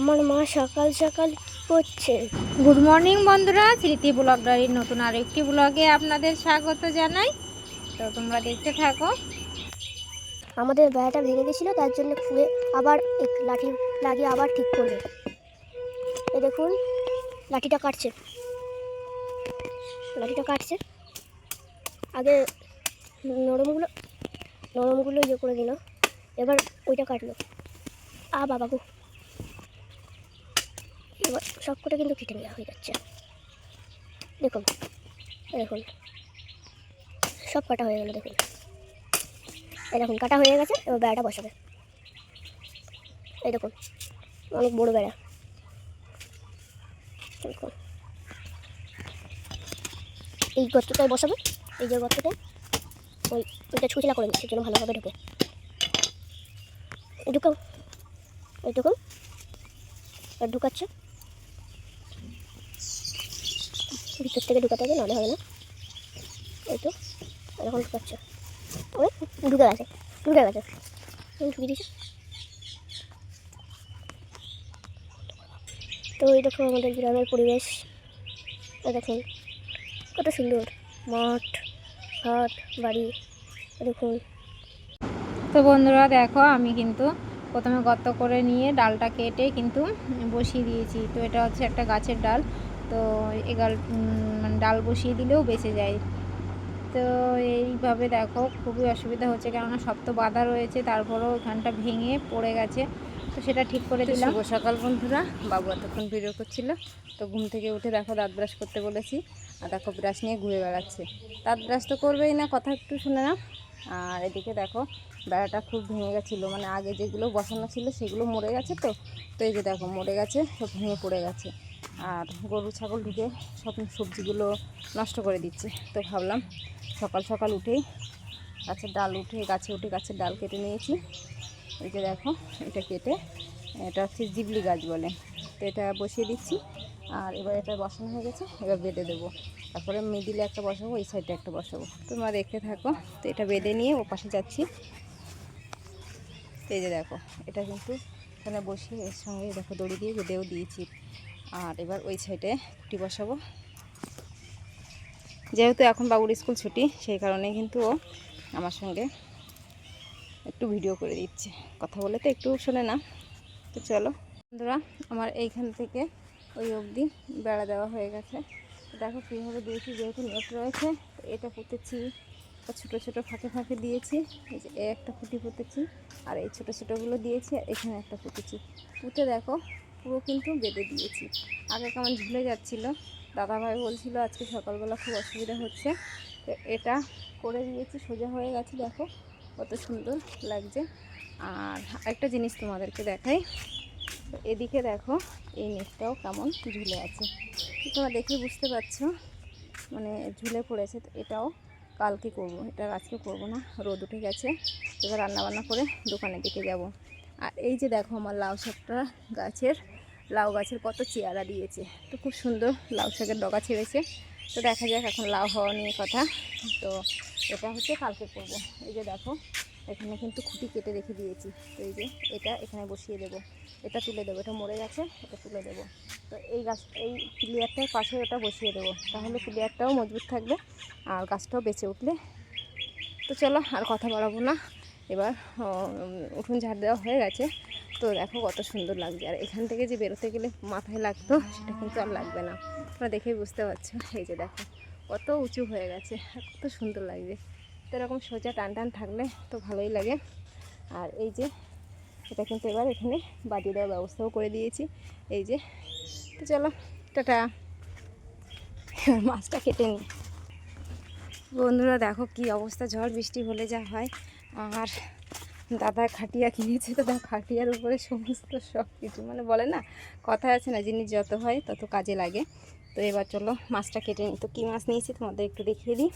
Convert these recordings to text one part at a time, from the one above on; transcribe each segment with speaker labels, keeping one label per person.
Speaker 1: আমার মা সকাল সকাল কি করছে?
Speaker 2: গুড মর্নিং বন্ধুরা, স্মৃতি ব্লগ ডায়েরির নতুন আরেকটি ব্লগে আপনাদের স্বাগত জানাই। তো তোমরা দেখতে থাকো।
Speaker 1: আমাদের বেড়াটা ভেঙে গেছিল, তার জন্য খুঁড়ে আবার এক লাঠি লাগিয়ে আবার ঠিক করবে। এই দেখুন, লাঠিটা কাটছে। আগে নরমগুলো ইয়ে করে দিল, এবার ওইটা কাটলো। বাবা গো, এবার সব কটা কিন্তু কেটে নেওয়া হয়ে যাচ্ছে। দেখুন দেখুন, সব কাটা হয়ে গেল। দেখুন, এই দেখুন কাটা হয়ে গেছে। এবার বেড়াটা বসাবে। এই দেখুন, অনেক বড় বেড়া। দেখুন, এই গর্তটায় বসাবে। এই যে গর্তটায় ওইটা ছুঁচলা করে নিচ্ছে, যেন ভালোভাবে ঢোকে। ঢুকাও, এই দেখুন, আর ঢুকাচ্ছে। ভিতর থেকে ঢুকাতে হবে, নাহলে হবে না। এই তো এখন ঢুকাচ্ছে। ঢুকে গেছে ঢুকিয়ে দিয়েছে। তো এই দেখো আমাদের গ্রামের পরিবেশ। দেখুন কত সুন্দর মাঠ ঘাট বাড়ি। দেখুন,
Speaker 2: তো বন্ধুরা দেখো, আমি কিন্তু প্রথমে গর্ত করে নিয়ে ডালটা কেটে কিন্তু বসিয়ে দিয়েছি। তো এটা হচ্ছে একটা গাছের ডাল। তো এই মানে ডাল বসিয়ে দিলেও বেঁচে যায়। তো এইভাবে দেখো, খুবই অসুবিধা হচ্ছে, কেননা সব তো বাধা রয়েছে, তারপরেও এখানটা ভেঙে পড়ে গেছে। তো সেটা ঠিক করে দিলাম।
Speaker 3: শুভ সকাল বন্ধুরা, বাবু এতক্ষণ ভিডিও করছিল, তো ঘুম থেকে উঠে দেখো দাঁত ব্রাশ করতে বলেছি, আর দেখো ব্রাশ নিয়ে ঘুরে বেড়াচ্ছে। দাঁত ব্রাশ তো করবেই না, কথা একটু শুনে না। আর এদিকে দেখো বেড়াটা খুব ভেঙে গেছিলো, মানে আগে যেগুলো বসানো ছিল সেগুলো মরে গেছে। তো এই যে দেখো মরে গেছে, সব ভেঙে পড়ে গেছে। আর গরু ছাগল ঢুকে সব সবজিগুলো নষ্ট করে দিচ্ছে। তো ভাবলাম সকাল সকাল উঠেই গাছে উঠে গাছের ডাল কেটে নিয়েছি। এই যে দেখো, এটা কেটে, এটা হচ্ছে জিবলি গাছ বলে, তো এটা বসিয়ে দিচ্ছি। আর এবার এটা বসানো হয়ে গেছে, এবার বেঁধে দেবো। তারপরে মিডিলে একটা বসাবো, এই সাইডে একটা বসাবো। তোমরা দেখতে থাকো। তো এটা বেঁধে নিয়ে ও পাশে যাচ্ছি। তো এই যে দেখো, এটা কিন্তু এখানে বসিয়ে এর সঙ্গে দেখো দড়ি দিয়ে বেঁধেও দিয়েছি। আর এবার ওই সাইডে খুঁটি বসাবো। যেহেতু এখন বাবুর স্কুল ছুটি, সেই কারণে কিন্তু ও আমার সঙ্গে একটু ভিডিও করে দিচ্ছে, কথা বলে তো একটু শোনে না। তো চলো বন্ধুরা, আমার এইখান থেকে ওই অবধি বেড়া দেওয়া হয়ে গেছে। দেখো কীভাবে দিয়েছি, যেহেতু নেট রয়েছে এটা পুঁতেছি, ছোটো ছোটো ফাঁকে ফাঁকে দিয়েছি। এই যে একটা খুঁটি পুঁতেছি, আর এই ছোটো ছোটোগুলো দিয়েছি, আর এখানে একটা পুঁতেছি। পুঁতে দেখো পুরো কিন্তু বেঁধে দিয়েছি। আগে কেমন ঝুলে যাচ্ছিলো, দাদাভাই বলছিল আজকে সকালবেলা খুব অসুবিধা হচ্ছে। তো এটা করে দিয়েছি, সোজা হয়ে গেছে। দেখো কত সুন্দর লাগছে। আর একটা জিনিস তোমাদেরকে দেখাই, এদিকে দেখো এই নেটটাও কেমন ঝুলে আছে, তোমরা দেখে বুঝতে পারছো, মানে ঝুলে পড়েছে। তো এটাও কালকে করব, এটা আজকে করব না, রোদ উঠে গেছে। এবার রান্নাবান্না করে দোকানের দিকে যাব। আর এই যে দেখো আমার লাউ শাকটা লাউ গাছের কত চেয়ারা দিয়েছে, তো খুব সুন্দর লাউ শাকের ডগা ছেড়েছে। তো দেখা যাক, এখন লাউ হওয়া নিয়ে কথা। তো এটা হচ্ছে কালকে করব। এই যে দেখো এখানে কিন্তু খুঁটি কেটে রেখে দিয়েছি। তো এই যে এটা এখানে বসিয়ে দেবো, এটা তুলে দেবো, এটা মরে গেছে, এটা তুলে দেবো। তো এই পিলিয়ারটার পাশে ওটা বসিয়ে দেবো, তাহলে পিলিয়ারটাও মজবুত থাকবে আর গাছটাও বেঁচে উঠলে। তো চলো আর কথা বাড়াবো না, এবার উঠোন ঝাড় দেওয়া হয়ে গেছে। তো দেখো কত সুন্দর লাগছে। আর এখান থেকে যে বেরোতে গেলে মাথায় লাগতো, সেটা কিন্তু আর লাগবে না, তোমরা দেখেই বুঝতে পারছো। এই যে দেখো কত উঁচু হয়ে গেছে, আর কত সুন্দর লাগছে। তো এরকম সোজা টান টান থাকলে তো ভালোই লাগে। আর এই যে এটা কিন্তু এবার এখানে বাদি দেওয়ার ব্যবস্থাও করে দিয়েছি। এই যে, তো চলো টাটা, মাছটা কেটে নিই। বন্ধুরা দেখো কি অবস্থা, ঝড় বৃষ্টি হলে যা হয়। আর দাদা খাটিয়া কিনেছে, তো খাটিয়ার উপরে সমস্ত সব কিছু, মানে বলে না, কথা আছে না, জিনিস যত হয় তত কাজে লাগে। তো এবার চলো মাছটা কেটে নিই। তো কী মাছ নিয়েছি তোমাদের একটু দেখিয়ে দিই।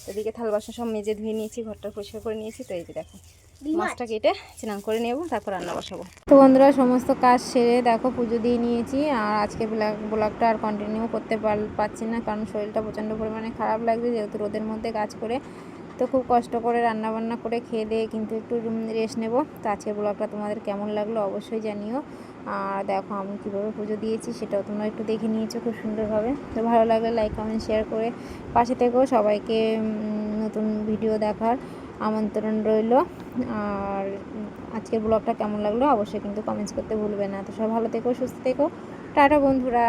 Speaker 3: এদিকে থাল বাসন সব মেজে ধুয়ে নিয়েছি, ঘরটা পরিষ্কার করে নিয়েছি। তো এই যে দেখো মাছটা কেটে স্নান করে নেবো, তারপর রান্না বসাবো।
Speaker 2: তো বন্ধুরা সমস্ত কাজ সেরে দেখো পুজো দিয়ে নিয়েছি। আর আজকে ব্লগটা আর কন্টিনিউ করতে পারছি না, কারণ শরীরটা প্রচণ্ড পরিমাণে খারাপ লাগছে, যেহেতু রোদের মধ্যে কাজ করে। তো খুব কষ্ট করে রান্নাবান্না করে খেয়ে দিয়ে কিন্তু একটু রেস্ট নেব। তো আজকের ব্লগটা তোমাদের কেমন লাগলো অবশ্যই জানিও। আর দেখো আমি কীভাবে পুজো দিয়েছি সেটাও তোমরা একটু দেখে নিয়েছো খুব সুন্দরভাবে। তো ভালো লাগলে লাইক কমেন্ট শেয়ার করে পাশে থেকেও। সবাইকে নতুন ভিডিও দেখার আমন্ত্রণ রইল। আর আজকের ব্লগটা কেমন লাগলো অবশ্যই কিন্তু কমেন্টস করতে ভুলবে না। তো সব ভালো থেকো, সুস্থ থেকো, টাটা বন্ধুরা।